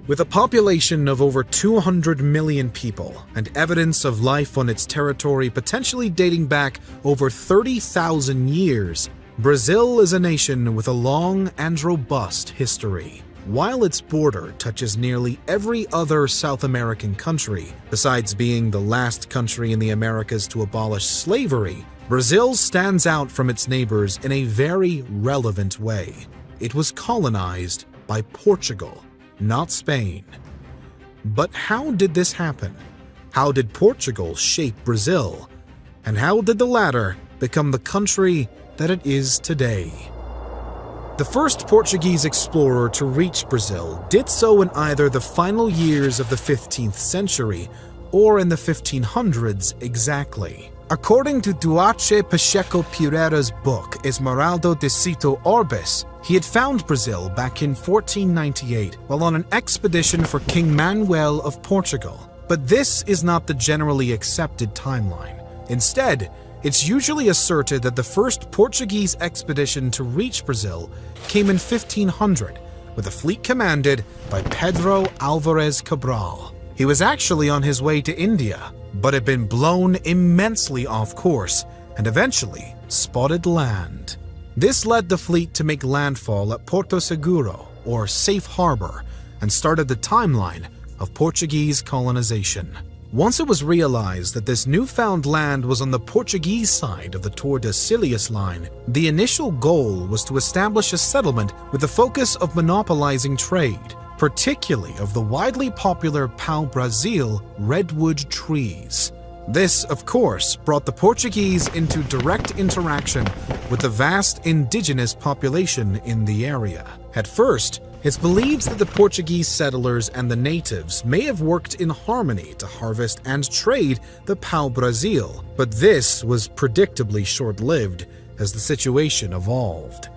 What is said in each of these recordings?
With a population of over 200 million people and evidence of life on its territory potentially dating back over 30,000 years, Brazil is a nation with a long and robust history. While its border touches nearly every other South American country, besides being the last country in the Americas to abolish slavery, Brazil stands out from its neighbors in a very relevant way. It was colonized by Portugal, not Spain. But how did this happen? How did Portugal shape Brazil? And how did the latter become the country that it is today? The first Portuguese explorer to reach Brazil did so in either the final years of the 15th century or in the 1500s exactly. According to Duarte Pacheco Pereira's book Esmeralda de Cito Orbis, he had found Brazil back in 1498 while on an expedition for King Manuel of Portugal. But this is not the generally accepted timeline. Instead, it's usually asserted that the first Portuguese expedition to reach Brazil came in 1500 with a fleet commanded by Pedro Álvares Cabral. He was actually on his way to India, but had been blown immensely off course and eventually spotted land. This led the fleet to make landfall at Porto Seguro, or Safe Harbor, and started the timeline of Portuguese colonization. Once it was realized that this newfound land was on the Portuguese side of the Tordesillas line, the initial goal was to establish a settlement with the focus of monopolizing trade, particularly of the widely popular pau-brasil redwood trees. This, of course, brought the Portuguese into direct interaction with the vast indigenous population in the area. At first, it's believed that the Portuguese settlers and the natives may have worked in harmony to harvest and trade the pau-brasil, but this was predictably short-lived as the situation evolved.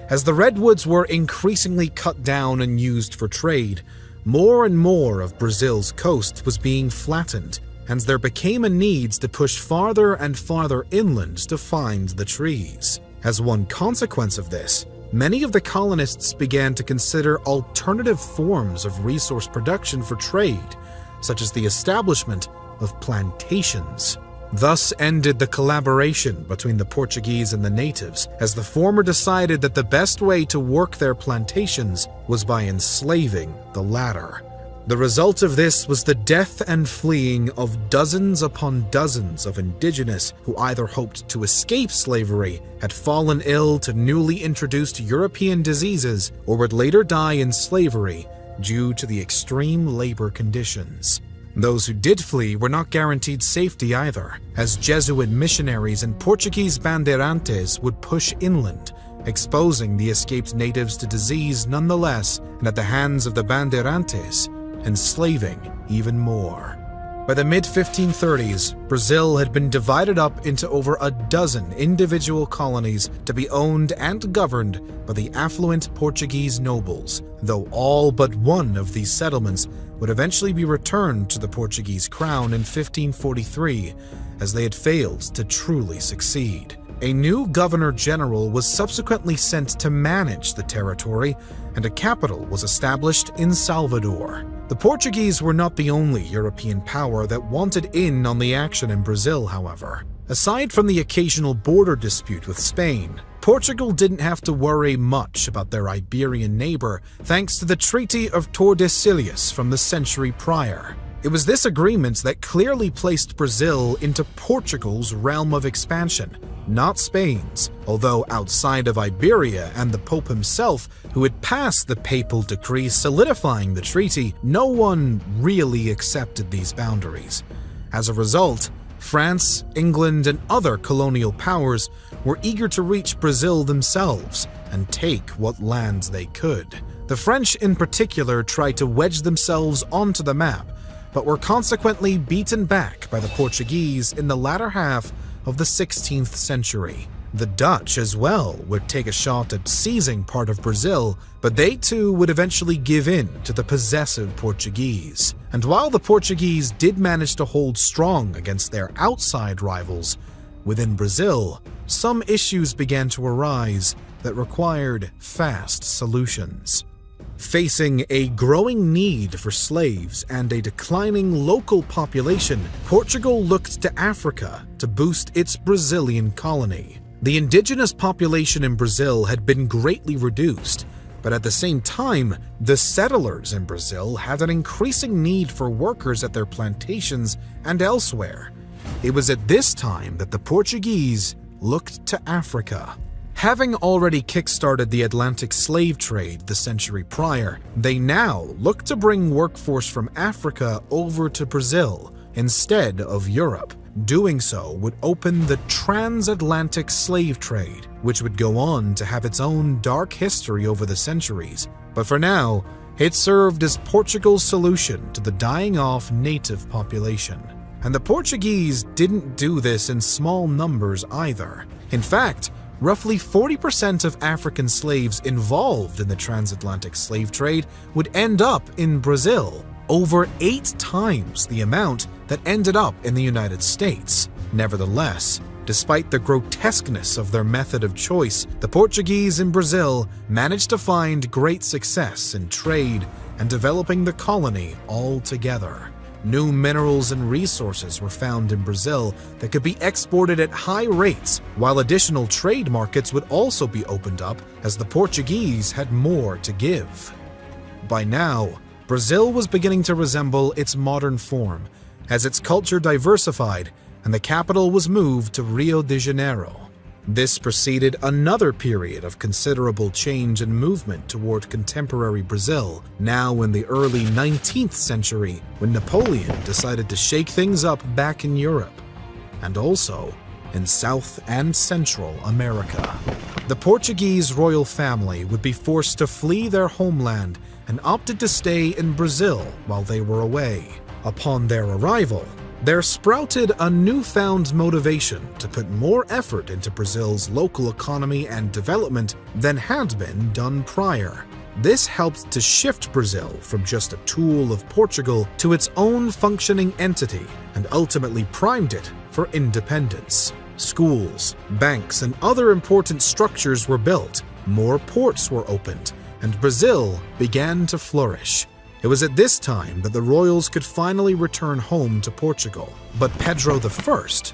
As the redwoods were increasingly cut down and used for trade, more and more of Brazil's coast was being flattened, and there became a need to push farther and farther inland to find the trees. As one consequence of this, many of the colonists began to consider alternative forms of resource production for trade, such as the establishment of plantations. Thus ended the collaboration between the Portuguese and the natives, as the former decided that the best way to work their plantations was by enslaving the latter. The result of this was the death and fleeing of dozens upon dozens of indigenous who either hoped to escape slavery, had fallen ill to newly introduced European diseases, or would later die in slavery due to the extreme labor conditions. Those who did flee were not guaranteed safety either, as Jesuit missionaries and Portuguese bandeirantes would push inland, exposing the escaped natives to disease nonetheless, and at the hands of the bandeirantes, enslaving even more. By the mid-1530s, Brazil had been divided up into over a dozen individual colonies to be owned and governed by the affluent Portuguese nobles, though all but one of these settlements would eventually be returned to the Portuguese crown in 1543, as they had failed to truly succeed. A new governor-general was subsequently sent to manage the territory, and a capital was established in Salvador. The Portuguese were not the only European power that wanted in on the action in Brazil, however. Aside from the occasional border dispute with Spain, Portugal didn't have to worry much about their Iberian neighbor thanks to the Treaty of Tordesillas from the century prior. It was this agreement that clearly placed Brazil into Portugal's realm of expansion, not Spain's, although outside of Iberia and the Pope himself, who had passed the papal decree solidifying the treaty, no one really accepted these boundaries. As a result, France, England, and other colonial powers were eager to reach Brazil themselves and take what lands they could. The French in particular tried to wedge themselves onto the map, but were consequently beaten back by the Portuguese in the latter half of the 16th century. The Dutch as well would take a shot at seizing part of Brazil, but they too would eventually give in to the possessive Portuguese. And while the Portuguese did manage to hold strong against their outside rivals, within Brazil, some issues began to arise that required fast solutions. Facing a growing need for slaves and a declining local population, Portugal looked to Africa to boost its Brazilian colony. The indigenous population in Brazil had been greatly reduced, but at the same time, the settlers in Brazil had an increasing need for workers at their plantations and elsewhere. It was at this time that the Portuguese looked to Africa. Having already kick-started the Atlantic slave trade the century prior, they now looked to bring workforce from Africa over to Brazil instead of Europe. Doing so would open the transatlantic slave trade, which would go on to have its own dark history over the centuries. But for now, it served as Portugal's solution to the dying-off native population. And the Portuguese didn't do this in small numbers either. In fact, roughly 40% of African slaves involved in the transatlantic slave trade would end up in Brazil, over 8 times the amount that ended up in the United States. Nevertheless, despite the grotesqueness of their method of choice, the Portuguese in Brazil managed to find great success in trade and developing the colony altogether. New minerals and resources were found in Brazil that could be exported at high rates, while additional trade markets would also be opened up as the Portuguese had more to give. By now, Brazil was beginning to resemble its modern form, as its culture diversified and the capital was moved to Rio de Janeiro. This preceded another period of considerable change and movement toward contemporary Brazil, now in the early 19th century, when Napoleon decided to shake things up back in Europe, and also in South and Central America. The Portuguese royal family would be forced to flee their homeland and opted to stay in Brazil while they were away. Upon their arrival, there sprouted a newfound motivation to put more effort into Brazil's local economy and development than had been done prior. This helped to shift Brazil from just a tool of Portugal to its own functioning entity and ultimately primed it for independence. Schools, banks, and other important structures were built, more ports were opened, and Brazil began to flourish. It was at this time that the royals could finally return home to Portugal. But Pedro I,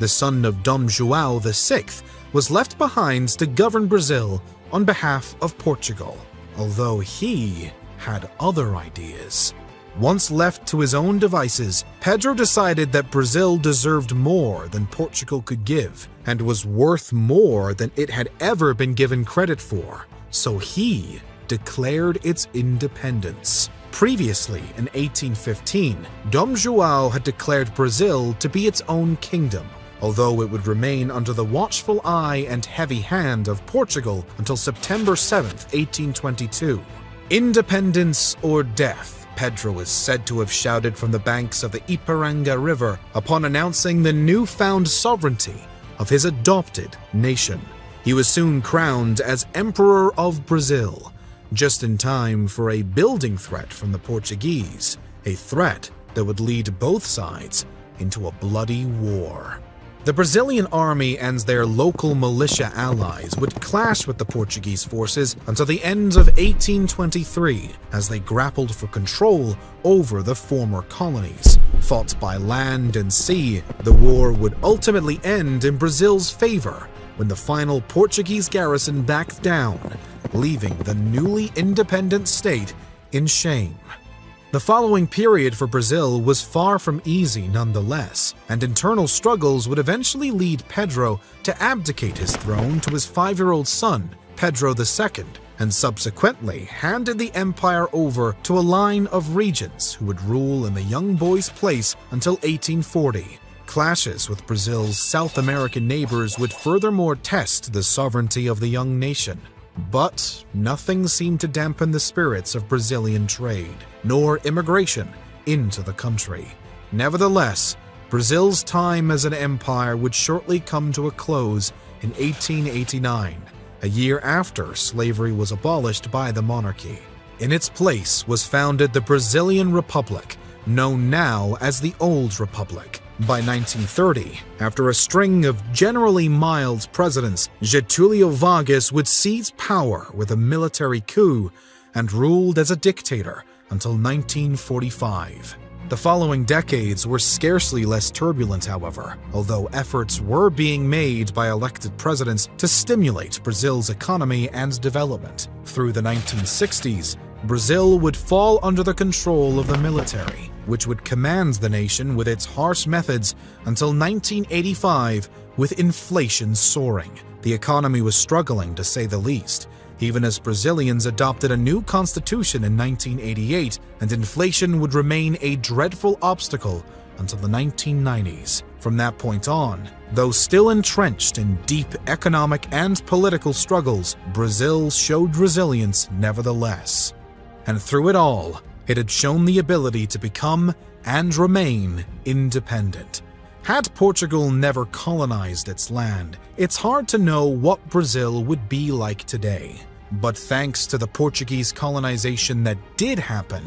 the son of Dom João VI, was left behind to govern Brazil on behalf of Portugal, although he had other ideas. Once left to his own devices, Pedro decided that Brazil deserved more than Portugal could give, and was worth more than it had ever been given credit for, so he declared its independence. Previously, in 1815, Dom João had declared Brazil to be its own kingdom, although it would remain under the watchful eye and heavy hand of Portugal until September 7, 1822. Independence or death, Pedro is said to have shouted from the banks of the Ipiranga River upon announcing the newfound sovereignty of his adopted nation. He was soon crowned as Emperor of Brazil, just in time for a building threat from the Portuguese, a threat that would lead both sides into a bloody war. The Brazilian army and their local militia allies would clash with the Portuguese forces until the end of 1823, as they grappled for control over the former colonies. Fought by land and sea, the war would ultimately end in Brazil's favor when the final Portuguese garrison backed down, leaving the newly independent state in shame. The following period for Brazil was far from easy nonetheless, and internal struggles would eventually lead Pedro to abdicate his throne to his 5-year-old son, Pedro II, and subsequently handed the empire over to a line of regents who would rule in the young boy's place until 1840. Clashes with Brazil's South American neighbors would furthermore test the sovereignty of the young nation. But nothing seemed to dampen the spirits of Brazilian trade, nor immigration into the country. Nevertheless, Brazil's time as an empire would shortly come to a close in 1889, a year after slavery was abolished by the monarchy. In its place was founded the Brazilian Republic, known now as the Old Republic. By 1930, after a string of generally mild presidents, Getúlio Vargas would seize power with a military coup and ruled as a dictator until 1945. The following decades were scarcely less turbulent, however, although efforts were being made by elected presidents to stimulate Brazil's economy and development. Through the 1960s, Brazil would fall under the control of the military, which would command the nation with its harsh methods until 1985, with inflation soaring. The economy was struggling, to say the least, even as Brazilians adopted a new constitution in 1988, and inflation would remain a dreadful obstacle until the 1990s. From that point on, though still entrenched in deep economic and political struggles, Brazil showed resilience nevertheless. And through it all, it had shown the ability to become and remain independent. Had Portugal never colonized its land, it's hard to know what Brazil would be like today. But thanks to the Portuguese colonization that did happen,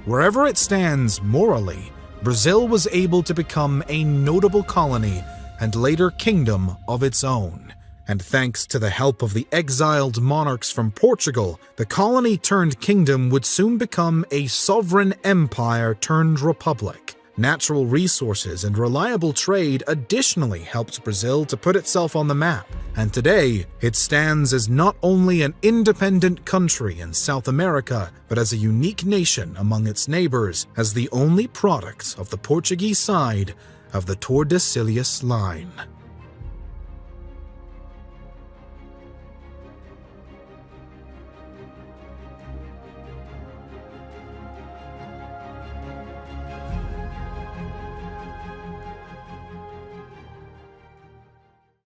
wherever it stands morally, Brazil was able to become a notable colony and later kingdom of its own. And thanks to the help of the exiled monarchs from Portugal, the colony-turned-kingdom would soon become a sovereign empire turned republic. Natural resources and reliable trade additionally helped Brazil to put itself on the map, and today it stands as not only an independent country in South America, but as a unique nation among its neighbors, as the only product of the Portuguese side of the Tordesillas line.